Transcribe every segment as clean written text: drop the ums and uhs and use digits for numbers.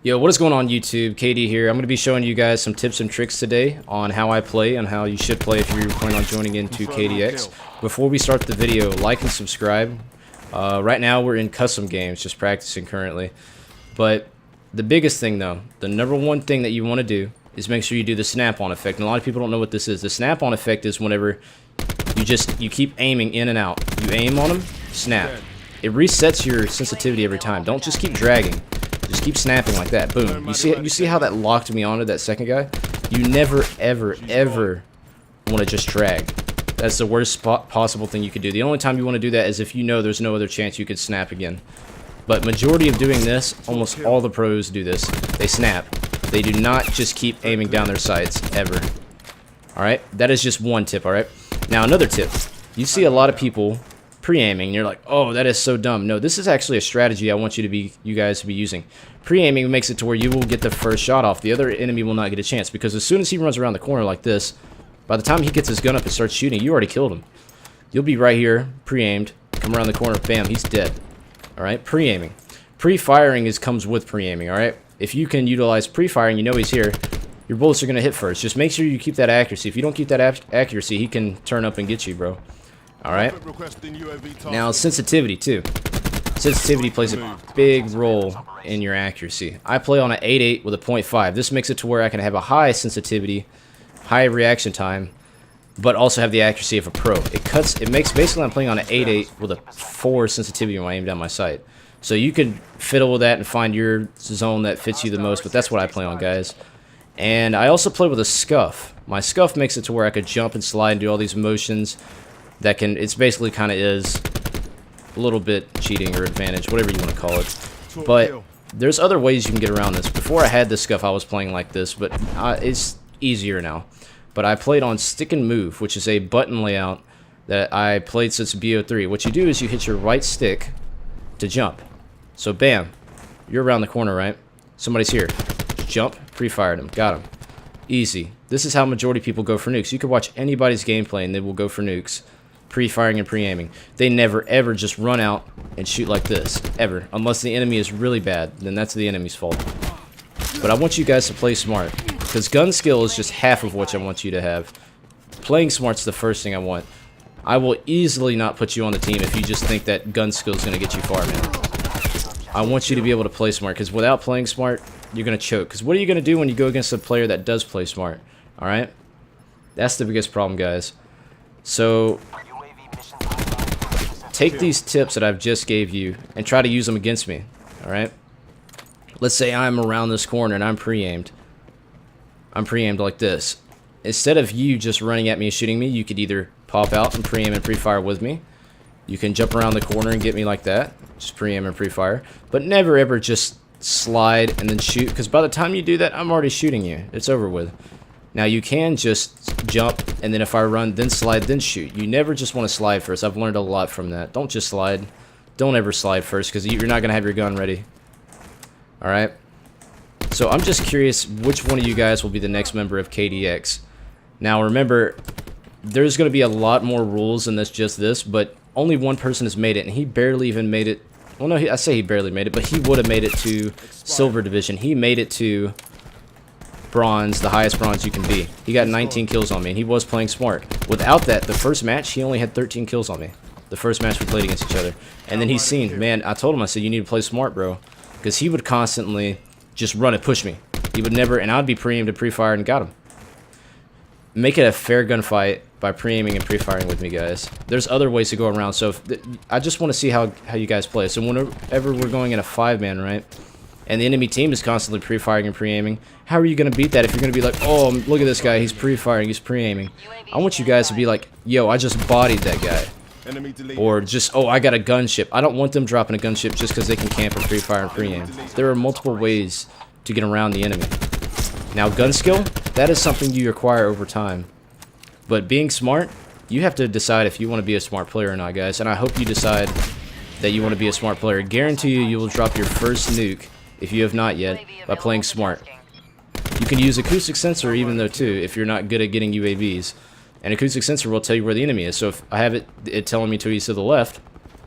Yo, what is going on YouTube? KD here. I'm going to be showing you guys some tips and tricks today on how I play and how you should play if you're planning on joining into Kdx. Before we start the video, like and subscribe. Right now we're in custom games, just practicing currently. But the biggest thing though, the number one thing that you want to do is make sure you do the snap-on effect. And a lot of people don't know what this is. The snap-on effect is whenever you keep aiming in and out. You aim on them, snap. It resets your sensitivity every time. Don't just keep dragging. Just keep snapping like that. Boom. You see how that locked me onto that second guy? You never, ever want to just drag. That's the worst possible thing you could do. The only time you want to do that is if you know there's no other chance you could snap again. But majority of doing this, almost all the pros do this. They snap. They do not just keep aiming down their sights, ever. Alright? That is just one tip, alright? Now another tip. You see a lot of people pre-aiming, and you're like, oh, that is so dumb. No, this is actually a strategy I want you guys to be using. Pre-aiming makes it to where you will get the first shot off. The other enemy will not get a chance, because as soon as he runs around the corner like this, by the time he gets his gun up and starts shooting, you already killed him. You'll be right here, pre-aimed, come around the corner, bam, he's dead. Alright, pre-aiming. Pre-firing comes with pre-aiming, alright? If you can utilize pre-firing, you know he's here, your bullets are going to hit first. Just make sure you keep that accuracy. If you don't keep that accuracy, he can turn up and get you, bro. Alright, now sensitivity too. Sensitivity plays a big role in your accuracy. I play on an 8.8 with a 0.5. This makes it to where I can have a high sensitivity, high reaction time, but also have the accuracy of a pro. It makes, basically I'm playing on an 8.8 with a 4 sensitivity when I aim down my sight. So you can fiddle with that and find your zone that fits you the most, but that's what I play on, guys. And I also play with a scuff. My scuff makes it to where I could jump and slide and do all these motions. It's basically kind of is a little bit cheating or advantage, whatever you want to call it. But there's other ways you can get around this. Before I had this scuff, I was playing like this, but it's easier now. But I played on stick and move, which is a button layout that I played since BO3. What you do is you hit your right stick to jump. So bam, you're around the corner, right? Somebody's here. Jump, pre-fired him, got him. Easy. This is how majority of people go for nukes. You can watch anybody's gameplay and they will go for nukes. Pre-firing and pre-aiming. They never ever just run out and shoot like this, ever. Unless the enemy is really bad, then that's the enemy's fault. But I want you guys to play smart, because gun skill is just half of what I want you to have. Playing smart's the first thing I want. I will easily not put you on the team if you just think that gun skill is going to get you far, man. I want you to be able to play smart, because without playing smart, you're going to choke. Because what are you going to do when you go against a player that does play smart? Alright? That's the biggest problem, guys. So take these tips that I've just gave you and try to use them against me, alright? Let's say I'm around this corner and I'm pre-aimed. I'm pre-aimed like this. Instead of you just running at me and shooting me, you could either pop out and pre-aim and pre-fire with me. You can jump around the corner and get me like that. Just pre-aim and pre-fire. But never ever just slide and then shoot, because by the time you do that, I'm already shooting you. It's over with. Now you can just jump, and then if I run, then slide, then shoot. You never just want to slide first. I've learned a lot from that. Don't just slide. Don't ever slide first, because you're not going to have your gun ready. Alright? So I'm just curious which one of you guys will be the next member of KDX. Now remember, there's going to be a lot more rules than just this, but only one person has made it, and he barely even made it. Well, no, I say he barely made it, but he would have made it to Silver Division. He made it to bronze, the highest bronze you can be. He got 19 kills on me, and he was playing smart. Without that, the first match, he only had 13 kills on me. The first match we played against each other. And then he's seen, man, I told him, I said, you need to play smart, bro. Because he would constantly just run and push me. He would never, and I'd be pre-aimed and pre-fired and got him. Make it a fair gunfight by pre-aiming and pre-firing with me, guys. There's other ways to go around, so I just want to see how you guys play. So whenever we're going in a 5-man, right? And the enemy team is constantly pre-firing and pre-aiming, how are you going to beat that if you're going to be like, oh, look at this guy, he's pre-firing, he's pre-aiming. I want you guys to be like, yo, I just bodied that guy. Or just, oh, I got a gunship. I don't want them dropping a gunship just because they can camp and pre-fire and pre-aim. There are multiple ways to get around the enemy. Now, gun skill, that is something you acquire over time. But being smart, you have to decide if you want to be a smart player or not, guys. And I hope you decide that you want to be a smart player. I guarantee you will drop your first nuke, if you have not yet, by playing smart. You can use acoustic sensor even though too, if you're not good at getting UAVs. And acoustic sensor will tell you where the enemy is. So if I have it telling me to the left,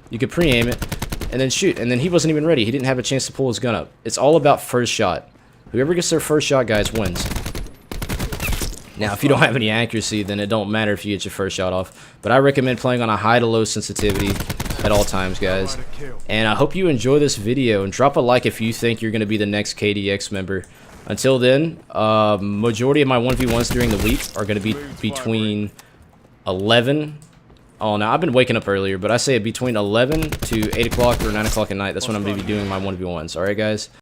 you can pre-aim it, and then shoot. And then he wasn't even ready. He didn't have a chance to pull his gun up. It's all about first shot. Whoever gets their first shot, guys, wins. Now, if you don't have any accuracy, then it don't matter if you get your first shot off. But I recommend playing on a high to low sensitivity at all times, guys. And I hope you enjoy this video, and drop a like if you think you're going to be the next KDX member. Until then, majority of my 1v1s during the week are going to be between 11. Oh, now I've been waking up earlier, but I say between 11 to 8 o'clock or 9 o'clock at night. That's when I'm going to be doing my 1v1s. All right, guys.